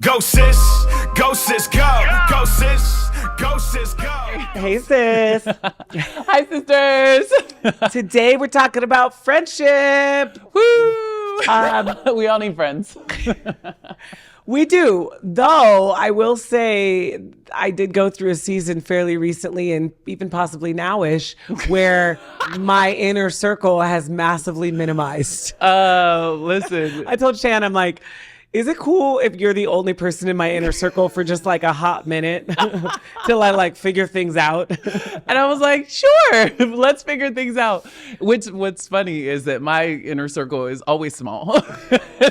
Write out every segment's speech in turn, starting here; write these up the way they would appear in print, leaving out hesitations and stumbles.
Go sis, go sis, go, go sis, go sis, go. Hey sis. Hi sisters. Today we're talking about friendship. Woo! We all need friends. We do, though I will say I did go through a season fairly recently and even possibly now-ish where my inner circle has massively minimized. Listen. I told Shan, I'm like, is it cool if you're the only person in my inner circle for just like a hot minute till I like figure things out? And I was like, sure, let's figure things out. What's funny is that my inner circle is always small.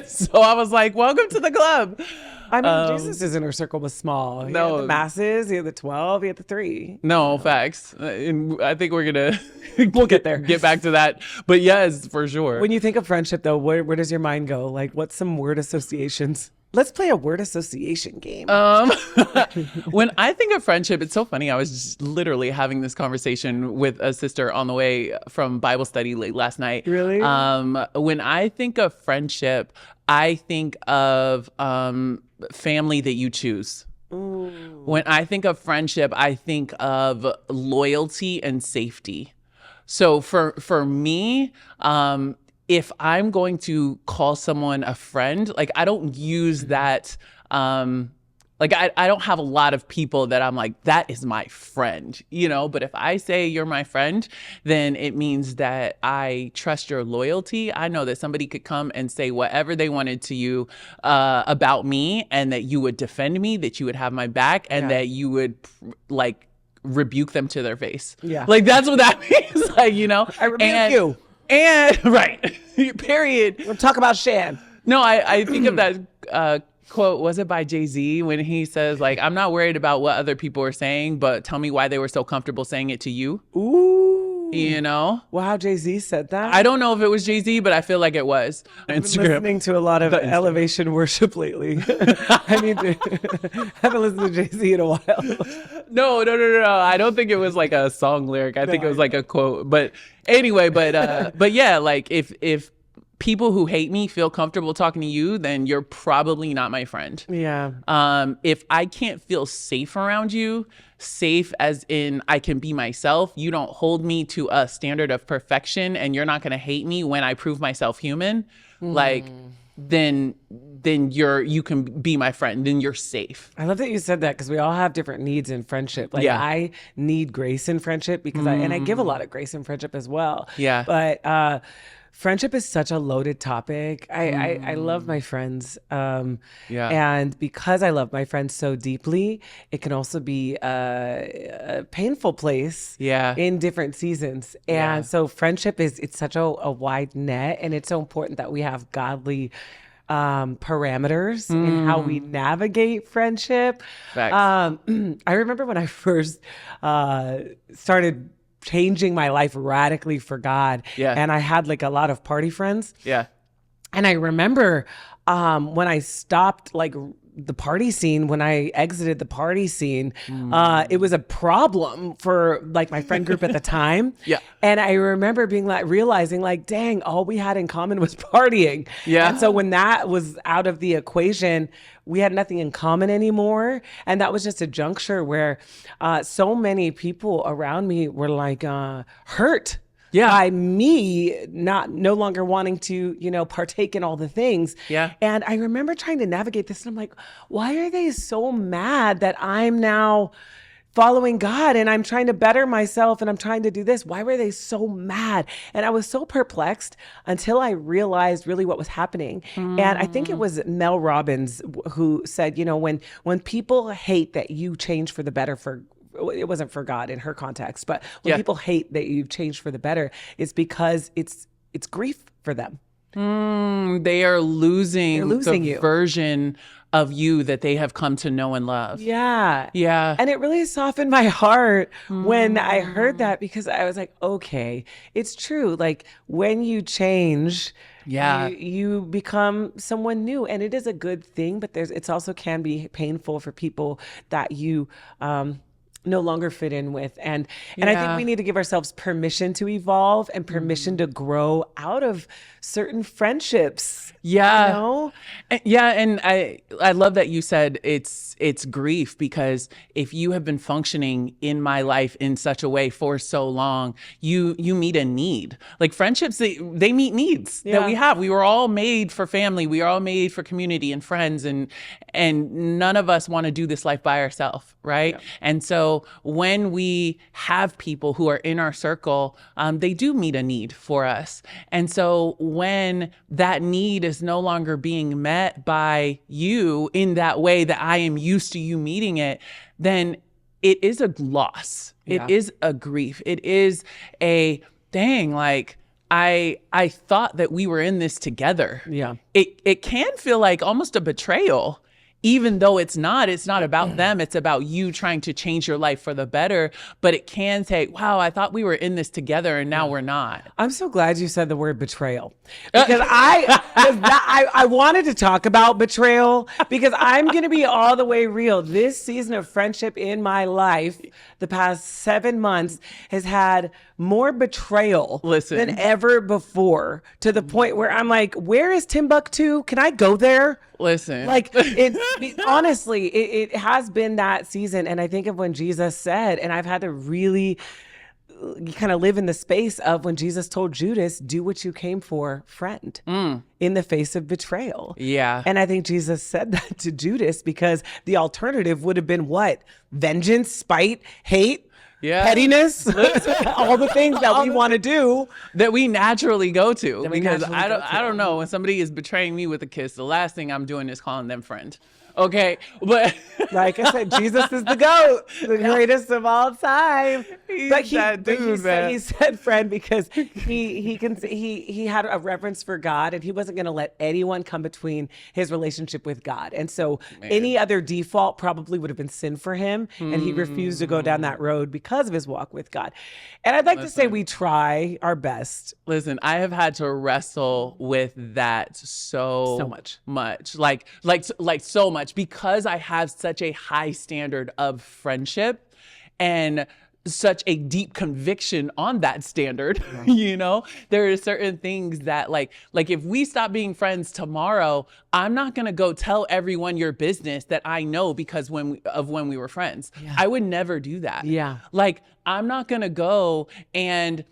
So I was like, welcome to the club. I mean, Jesus' inner circle was small. He had the masses, he had the 12, he had the 3. No, facts. And I think we're going to we'll get there. Get back to that. But yes, for sure. When you think of friendship, though, where does your mind go? Like, what's some word associations? Let's play a word association game. When I think of friendship, it's so funny. I was just literally having this conversation with a sister on the way from Bible study late last night. Really? When I think of friendship, I think of family that you choose. Ooh. When I think of friendship, I think of loyalty and safety. So for me, if I'm going to call someone a friend, like I don't use that, like I don't have a lot of people that I'm like, that is my friend, you know? But if I say you're my friend, then it means that I trust your loyalty. I know that somebody could come and say whatever they wanted to you about me, and that you would defend me, that you would have my back, and that you would like rebuke them to their face. Yeah. Like that's what that means, like, you know? I rebuke you. And right, period. We'll talk about Shan. No, I think of that quote, was it by Jay-Z, when he says, like, I'm not worried about what other people are saying, but tell me why they were so comfortable saying it to you. Ooh. You know? Wow, Jay-Z said that? I don't know if it was Jay-Z, but I feel like it was. I've been listening to a lot of elevation worship lately. I need to haven't listened to Jay-Z in a while. No. I don't think it was like a song lyric. I think it was like a quote. But anyway, but yeah, like if people who hate me feel comfortable talking to you, then you're probably not my friend. Yeah. If I can't feel safe around you, safe as in I can be myself, you don't hold me to a standard of perfection, and you're not going to hate me when I prove myself human, like then you can be my friend, then you're safe. I love that you said that, because we all have different needs in friendship. Like I need grace in friendship because I give a lot of grace in friendship as well. Yeah. But friendship is such a loaded topic. I love my friends. And because I love my friends so deeply, it can also be a painful place in different seasons. And so friendship it's such a wide net, and it's so important that we have godly parameters in how we navigate friendship. I remember when I first started changing my life radically for God. And I had like a lot of party friends. And I remember when I stopped like the party scene, when I exited the party scene, it was a problem for like my friend group at the time. And I remember being like, realizing like, dang, all we had in common was partying. And so when that was out of the equation, we had nothing in common anymore. And that was just a juncture where so many people around me were like hurt by me no longer wanting to, partake in all the things. And I remember trying to navigate this, and I'm like, why are they so mad that I'm now following God and I'm trying to better myself and I'm trying to do this? Why were they so mad? And I was so perplexed until I realized really what was happening. And I think it was Mel Robbins who said, when people hate that you change for the better it wasn't for God in her context, but when people hate that you've changed for the better, it's because it's grief for them. They are losing the version of you that they have come to know and love. Yeah. And it really softened my heart when I heard that, because I was like, okay, it's true. Like when you change, you become someone new, and it is a good thing, but it's also can be painful for people that you no longer fit in with. And I think we need to give ourselves permission to evolve and permission to grow out of certain friendships. Yeah. You know? Yeah. And I love that you said it's grief, because if you have been functioning in my life in such a way for so long, you meet a need. Like friendships, they meet needs that we have. We were all made for family. We are all made for community and friends, and none of us want to do this life by ourselves, right? Yeah. And so when we have people who are in our circle, they do meet a need for us. And so when that need is no longer being met by you in that way that I am used to you meeting it, then it is a loss. Yeah. It is a grief. It is a dang, like I thought that we were in this together. Yeah. It can feel like almost a betrayal. Even though it's not about them, it's about you trying to change your life for the better. But it can say, wow, I thought we were in this together and now we're not. I'm so glad you said the word betrayal, because I wanted to talk about betrayal, because I'm going to be all the way real. This season of friendship in my life, the past 7 months, has had more betrayal than ever before, to the point where I'm like, where is Timbuktu? Can I go there? Listen, like honestly, it has been that season. And I think of when Jesus said, and I've had to really kind of live in the space of when Jesus told Judas, do what you came for, friend, in the face of betrayal. Yeah. And I think Jesus said that to Judas because the alternative would have been what? Vengeance, spite, hate. Yeah. Pettiness, all the things that we want to do, that we naturally go to. Because I don't know, when somebody is betraying me with a kiss, the last thing I'm doing is calling them friend. Okay, but like I said, Jesus is the GOAT, the greatest of all time. He said friend because he had a reverence for God, and he wasn't going to let anyone come between his relationship with God. And so any other default probably would have been sin for him, and he refused to go down that road because of his walk with God. And I'd like to say we try our best. Listen, I have had to wrestle with that so much, like so much, because I have such a high standard of friendship and such a deep conviction on that standard. You know, there are certain things that like if we stop being friends tomorrow, I'm not going to go tell everyone your business that I know because when we were friends. Yeah. I would never do that. Yeah. Like, I'm not going to go and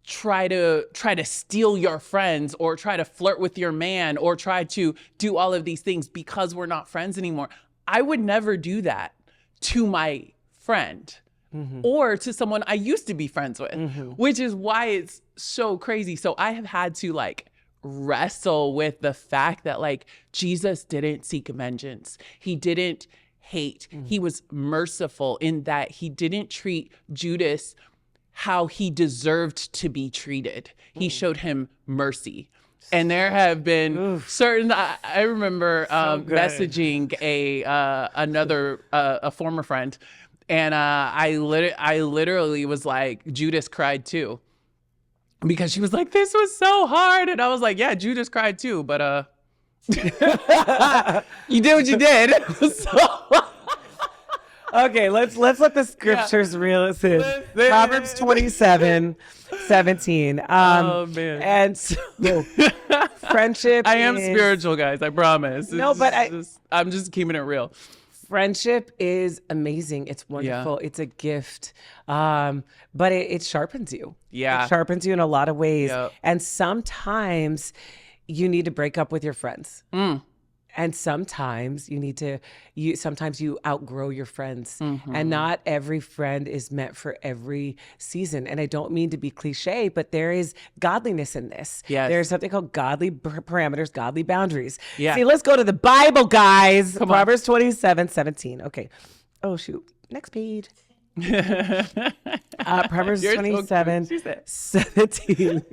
try to steal your friends, or try to flirt with your man, or try to do all of these things because we're not friends anymore. I would never do that to my friend. Mm-hmm. Or to someone I used to be friends with, which is why it's so crazy. So I have had to wrestle with the fact that Jesus didn't seek vengeance. He didn't hate. He was merciful in that he didn't treat Judas how he deserved to be treated. He showed him mercy. And there have been certain, I remember messaging a former friend, and I literally was like, Judas cried too. Because she was like, this was so hard. And I was like, yeah, Judas cried too, but you did what you did. Okay, let's let the scriptures reel us in. Proverbs 27:17. Oh man. And so friendship I am spiritual, guys, I promise. I'm just keeping it real. Friendship is amazing. It's wonderful. Yeah. It's a gift. But it sharpens you. Yeah. It sharpens you in a lot of ways. Yep. And sometimes you need to break up with your friends. And sometimes sometimes you outgrow your friends, and not every friend is meant for every season. And I don't mean to be cliche, but there is godliness in this. Yes. There's something called godly parameters, godly boundaries. Yeah. See, let's go to the Bible, guys. Proverbs 27:17. Okay. Oh, shoot. Next page. Proverbs 27:17.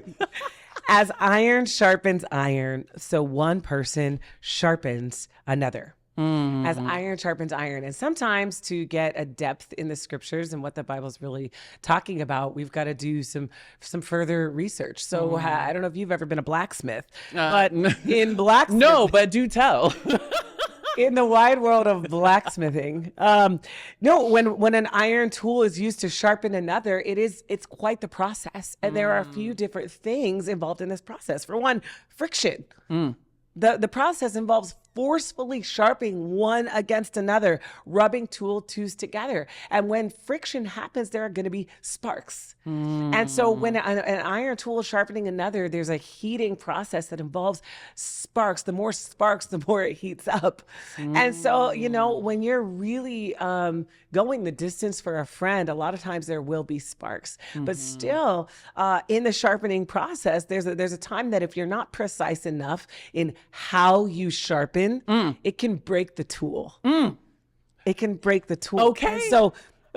As iron sharpens iron, so one person sharpens another. As iron sharpens iron. And sometimes to get a depth in the scriptures and what the Bible's really talking about, we've got to do some further research. So I don't know if you've ever been a blacksmith, but in blacksmith... No, but do tell. in the wide world of blacksmithing. No, when an iron tool is used to sharpen another, it's quite the process. And there are a few different things involved in this process. For one, friction. The process involves forcefully sharpening one against another, rubbing tools together. And when friction happens, there are going to be sparks. And so when an iron tool is sharpening another, there's a heating process that involves sparks. The more sparks, the more it heats up. And so, when you're really going the distance for a friend, a lot of times there will be sparks. But still, in the sharpening process, there's a time that if you're not precise enough in how you sharpen, it can break the tool. It can break the tool. Okay. And so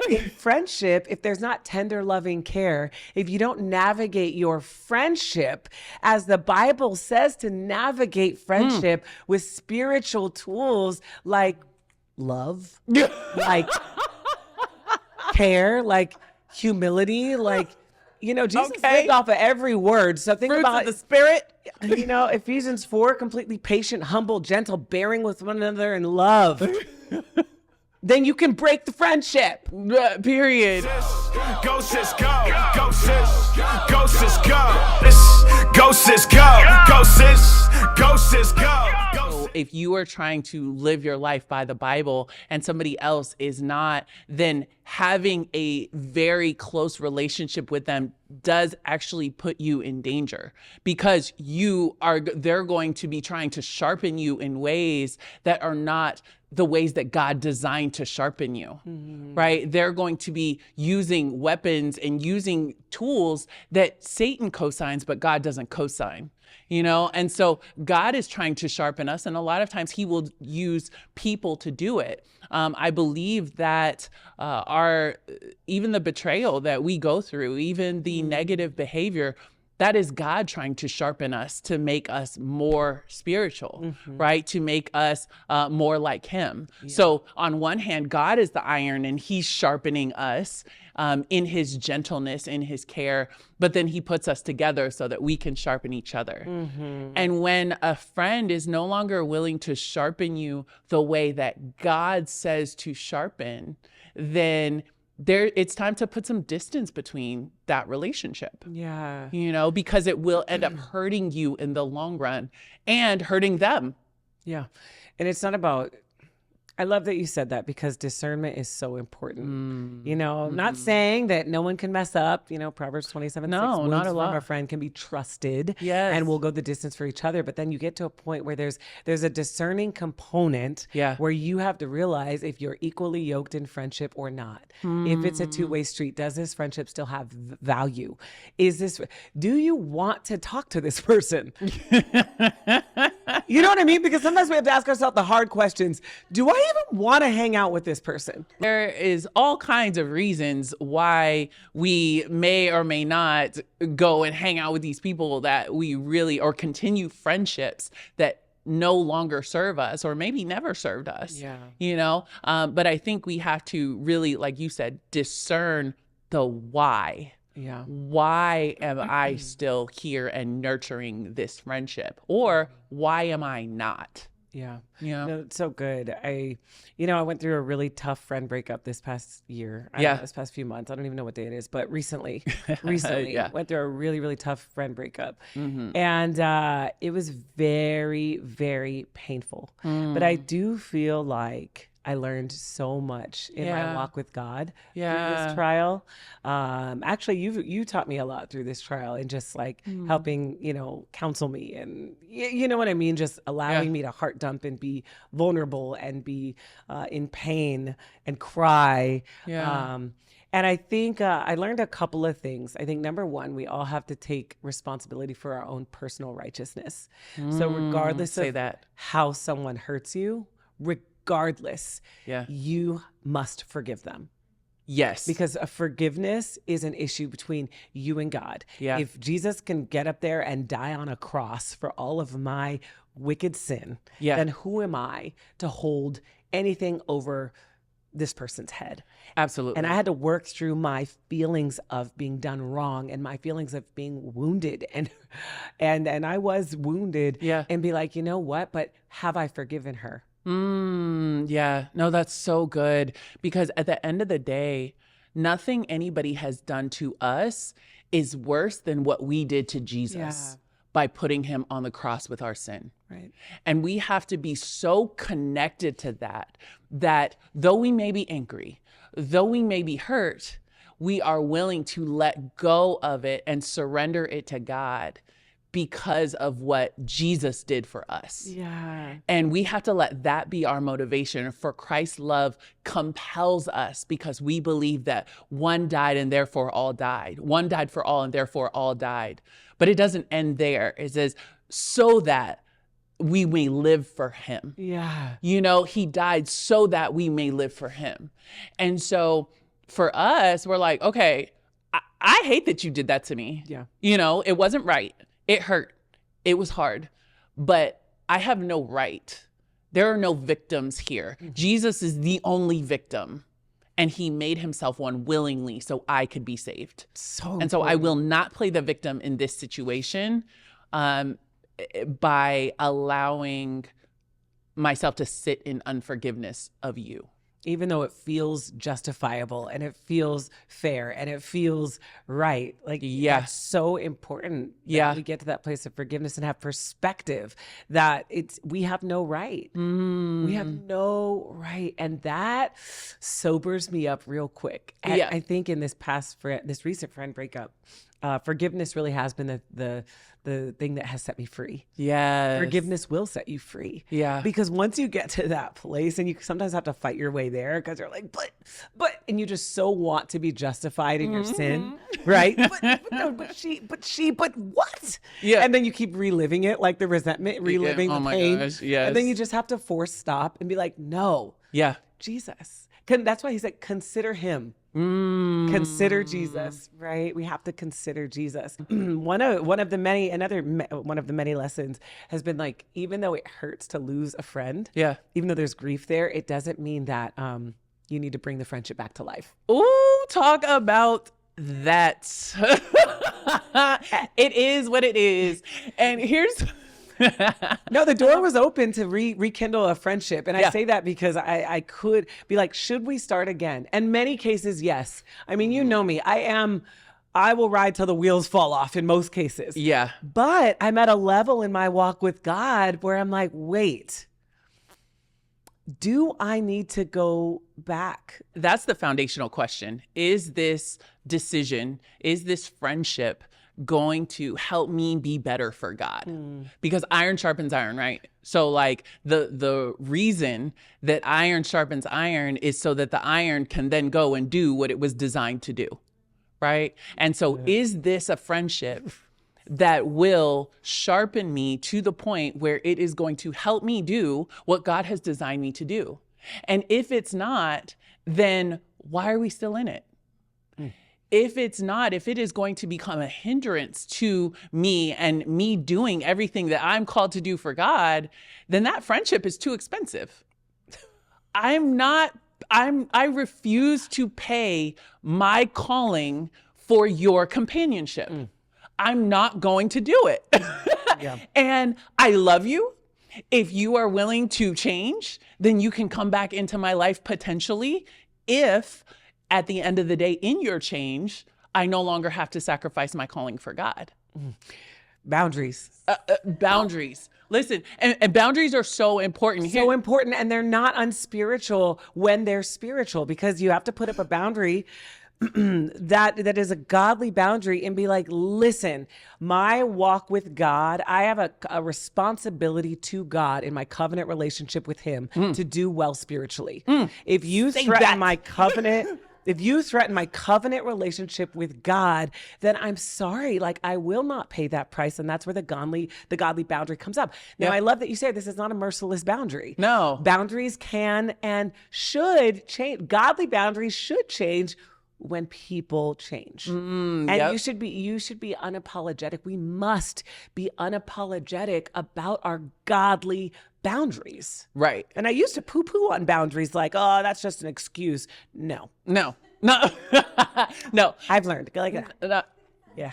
in friendship, if there's not tender, loving care, if you don't navigate your friendship as the Bible says to navigate friendship with spiritual tools like love, like care, like humility, like, Jesus lived off of every word. So think Fruits about of the Spirit. Ephesians 4, completely patient, humble, gentle, bearing with one another in love. Then you can break the friendship. Period. Go sis, go. Go sis. Go sis, go. Go sis, go. Go sis. Go sis, go. If you are trying to live your life by the Bible and somebody else is not, then having a very close relationship with them does actually put you in danger, because they're going to be trying to sharpen you in ways that are not the ways that God designed to sharpen you, right? They're going to be using weapons and using tools that Satan cosigns, but God doesn't cosign. And so God is trying to sharpen us, and a lot of times he will use people to do it. I believe that even the betrayal that we go through, even the negative behavior, that is God trying to sharpen us to make us more spiritual, right? To make us more like him. Yeah. So on one hand, God is the iron and he's sharpening us in his gentleness, in his care, but then he puts us together so that we can sharpen each other. And when a friend is no longer willing to sharpen you the way that God says to sharpen, then it's time to put some distance between that relationship. Yeah. Because it will end up hurting you in the long run and hurting them. Yeah. And it's not about, I love that you said that, because discernment is so important. Not saying that no one can mess up. Proverbs 27, no, 6, not a from lot. a friend can be trusted. Yes. And will go the distance for each other. But then you get to a point where there's a discerning component where you have to realize if you're equally yoked in friendship or not. If it's a two-way street, does this friendship still have value? Do you want to talk to this person? You know what I mean? Because sometimes we have to ask ourselves the hard questions. Do I even want to hang out with this person? There is all kinds of reasons why we may or may not go and hang out with these people that we really, or continue friendships that no longer serve us, or maybe never served us. But I think we have to really, like you said, discern the why. Yeah. Why am I still here and nurturing this friendship? Or why am I not? Yeah. No, it's so good. I went through a really tough friend breakup this past year. This past few months. I don't even know what day it is, but recently went through a really, really tough friend breakup. And it was very, very painful. But I do feel like I learned so much in my walk with God through this trial. Actually, you taught me a lot through this trial, and just like helping, counsel me, and you know what I mean? Just allowing me to heart dump and be vulnerable and be in pain and cry. And I think I learned a couple of things. I think number one, we all have to take responsibility for our own personal righteousness. So regardless of how someone hurts you, regardless, you must forgive them. Yes. Because a forgiveness is an issue between you and God. If Jesus can get up there and die on a cross for all of my wicked sin, then who am I to hold anything over this person's head? Absolutely. And I had to work through my feelings of being done wrong and my feelings of being wounded, and I was wounded, and be like, you know what? But have I forgiven her? Yeah, no, that's so good. Because at the end of the day, nothing anybody has done to us is worse than what we did to Jesus by putting him on the cross with our sin. Right. And we have to be so connected to that, that though we may be angry, though we may be hurt, we are willing to let go of it and surrender it to God because of what Jesus did for us. Yeah. And we have to let that be our motivation. For Christ's love compels us because we believe that one died and therefore all died. One died for all and therefore all died. But it doesn't end there. It says, so that we may live for him. Yeah. You know, he died so that we may live for him. And so for us, we're like, okay, I hate that you did that to me. Yeah. You know, it wasn't right. It hurt. It was hard. But I have no right. There are no victims here. Jesus is the only victim. And he made himself one willingly so I could be saved. And so I will not play the victim in this situation by allowing myself to sit in unforgiveness of you. Even though it feels justifiable and it feels fair and it feels right. Like, that's so important that we get to that place of forgiveness and have perspective that we have no right. We have no right. And that sobers me up real quick. And I think in this recent friend breakup, forgiveness really has been the thing that has set me free. Yes. Forgiveness will set you free. Yeah. Because once you get to that place, and you sometimes have to fight your way there because you're like, but, and you just so want to be justified in your sin, right? But what? Yeah. And then you keep reliving it, like the resentment, reliving the pain. Gosh, yes. And then you just have to force stop and be like, no. Yeah. Jesus. That's why he said, consider him. Consider Jesus, right? We have to consider Jesus. One of the many lessons has been like, even though it hurts to lose a friend, even though there's grief there, it doesn't mean that you need to bring the friendship back to life. Ooh, talk about that. It is what it is. And here's No, the door was open to rekindle a friendship. And I say that because I could be like, should we start again? And many cases, yes. I mean, you know me, I will ride till the wheels fall off in most cases. Yeah. But I'm at a level in my walk with God where I'm like, wait, do I need to go back? That's the foundational question. Is this decision, is this friendship going to help me be better for God? Because iron sharpens iron, right? So like the reason that iron sharpens iron is so that the iron can then go and do what it was designed to do, right? And so is this a friendship that will sharpen me to the point where it is going to help me do what God has designed me to do? And if it's not, then why are we still in it? If it's not, if it is going to become a hindrance to me and me doing everything that I'm called to do for God, then that friendship is too expensive. I refuse to pay my calling for your companionship. I'm not going to do it. And I love you. If you are willing to change, then you can come back into my life potentially if at the end of the day, in your change, I no longer have to sacrifice my calling for God. Boundaries. Boundaries. Listen, and boundaries are so important. So important, and they're not unspiritual when they're spiritual, because you have to put up a boundary that is a godly boundary and be like, listen, my walk with God, I have a responsibility to God in my covenant relationship with him to do well spiritually. If you threaten my covenant... If you threaten my covenant relationship with God, then I'm sorry. Like, I will not pay that price. And that's where the godly boundary comes up. Now, I love that you say this is not a merciless boundary. No. Boundaries can and should change. Godly boundaries should change when people change. And you should be unapologetic. We must be unapologetic about our godly boundaries. Right. And I used to poo-poo on boundaries like, oh, that's just an excuse. No. No. I've learned. Yeah.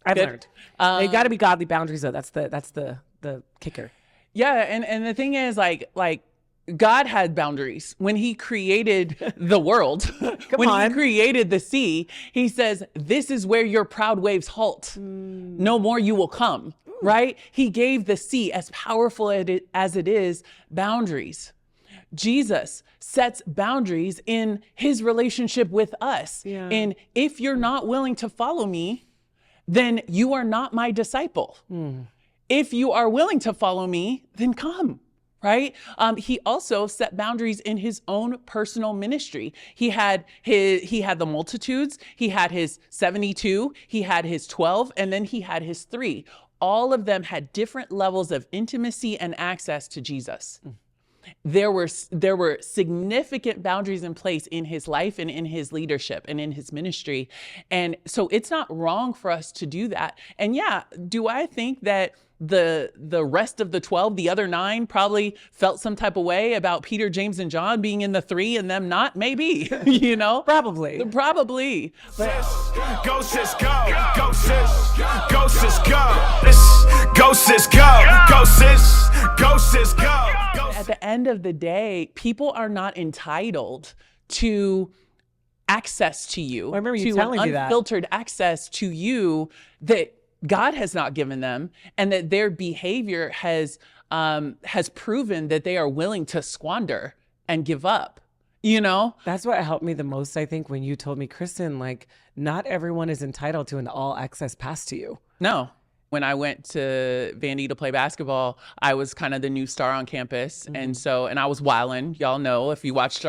I've learned. They got to be godly boundaries though. That's the kicker. Yeah. And the thing is like God had boundaries. When he created the world, he created the sea, he says, this is where your proud waves halt. No more you will come, right? He gave the sea, as powerful as it is, boundaries. Jesus sets boundaries in his relationship with us. Yeah. And if you're not willing to follow me, then you are not my disciple. If you are willing to follow me, then come. Right? He also set boundaries in his own personal ministry. He had the multitudes, he had his 72, he had his 12, and then he had his 3. All of them had different levels of intimacy and access to Jesus. There were significant boundaries in place in his life and in his leadership and in his ministry. And so it's not wrong for us to do that. And yeah, do I think that the rest of the 12, the other 9, probably felt some type of way about Peter, James, and John being in the 3 and them not? Maybe, Probably. But go sis go, go sis, go sis go. Go sis go, go sis, go sis go. At the end of the day, people are not entitled to access to you. I remember you to telling me that. Unfiltered access to you that God has not given them, and that their behavior has proven that they are willing to squander and give up. That's what helped me the most, I think, when you told me, Kristen, like, not everyone is entitled to an all access pass to you. No. When I went to Vandy to play basketball, I was kind of the new star on campus. And I was wildin'. Y'all know if you watched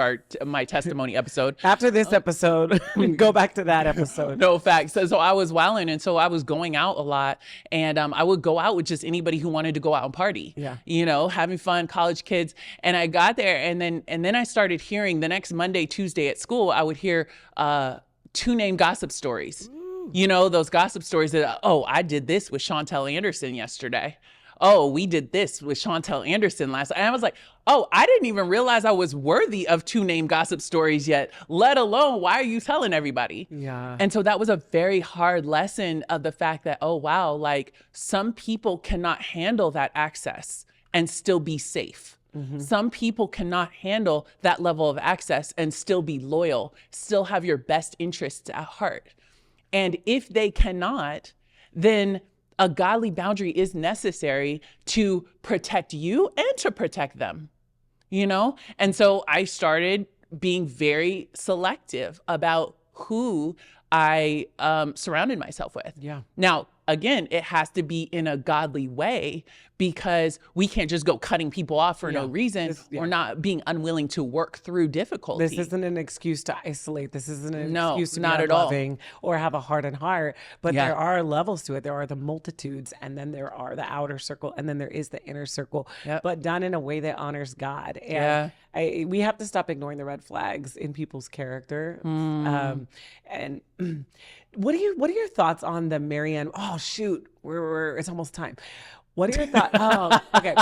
my testimony episode. After this episode, go back to that episode. No, facts. So I was wildin', and so I was going out a lot. And I would go out with just anybody who wanted to go out and party. Yeah. Having fun, college kids. And I got there, and then I started hearing the next Monday, Tuesday at school, I would hear 2 name gossip stories. Those gossip stories that, oh, I did this with Chantel Anderson yesterday. Oh, we did this with Chantel Anderson last. And I was like, oh, I didn't even realize I was worthy of 2 name gossip stories yet, let alone, why are you telling everybody? Yeah. And so that was a very hard lesson of the fact that, oh, wow, like some people cannot handle that access and still be safe. Some people cannot handle that level of access and still be loyal, still have your best interests at heart. And if they cannot, then a godly boundary is necessary to protect you and to protect them, And so I started being very selective about who I surrounded myself with. Yeah. Now, again, it has to be in a godly way, because we can't just go cutting people off for no reason or not being unwilling to work through difficulty. This isn't an excuse to isolate. This isn't an excuse to not be at all. unloving or have a hardened heart. But there are levels to it. There are the multitudes, and then there are the outer circle, and then there is the inner circle, but done in a way that honors God. And we have to stop ignoring the red flags in people's character. And what are your thoughts on the Marianne? Oh shoot, it's almost time. What are your thoughts? Oh, okay.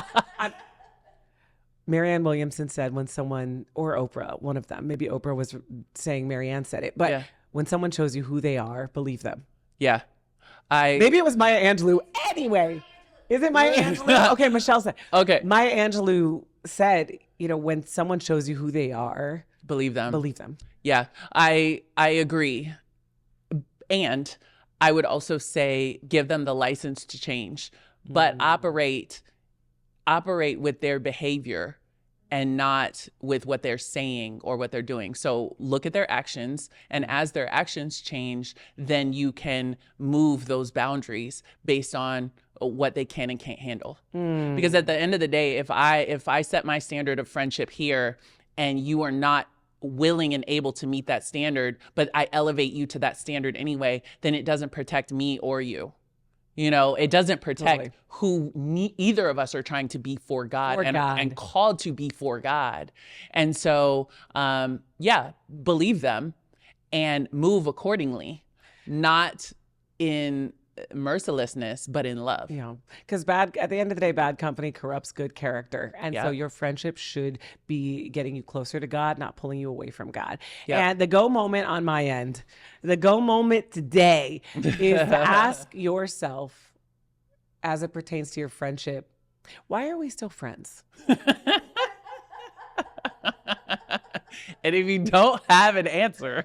Marianne Williamson said when someone, or Oprah, one of them, maybe Oprah was saying Marianne said it, but when someone shows you who they are, believe them. Yeah. Maybe it was Maya Angelou. Anyway, is it Maya Angelou? Okay, Michelle said. Okay. Maya Angelou said, when someone shows you who they are, believe them. Believe them. Yeah, I agree. And I would also say give them the license to change, but operate with their behavior and not with what they're saying or what they're doing. So look at their actions, and as their actions change, then you can move those boundaries based on what they can and can't handle. Because at the end of the day, if I set my standard of friendship here and you are not willing and able to meet that standard, but I elevate you to that standard anyway, then it doesn't protect me or you. It doesn't protect who either of us are trying to be for God, and called to be for God. And so, believe them and move accordingly, not in mercilessness, but in love. Yeah, because at the end of the day, bad company corrupts good character. And so your friendship should be getting you closer to God, not pulling you away from God. And the go moment on my end, the go moment today is to ask yourself, as it pertains to your friendship, why are we still friends? And if you don't have an answer,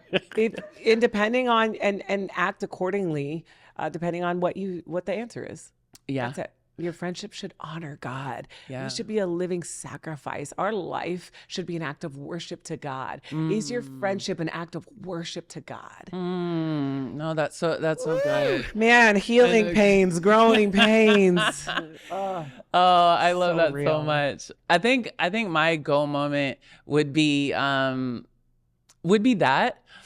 and depending on and act accordingly, depending on what the answer is. yeah. That's it. Your friendship should honor God. Yeah. We should be a living sacrifice. Our life should be an act of worship to God. Is your friendship an act of worship to God? No, that's so good. Man, healing pains, growing pains. Oh, I love So that real. so much. I think my go moment would be that,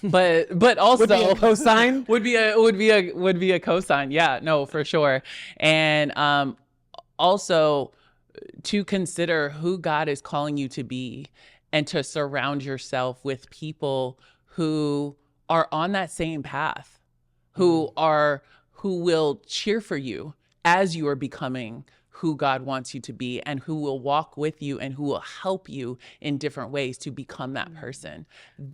but also Would be a cosign? would be a cosign. Yeah, no, for sure. And also to consider who God is calling you to be, and to surround yourself with people who are on that same path, who will cheer for you as you are becoming who God wants you to be, and who will walk with you and who will help you in different ways to become that person.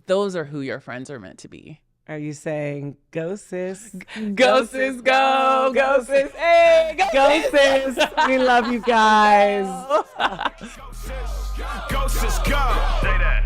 Those are who your friends are meant to be. Are you saying go sis? Go sis, go! Go sis, hey! Go sis! We love you guys. Go sis, go. Say that.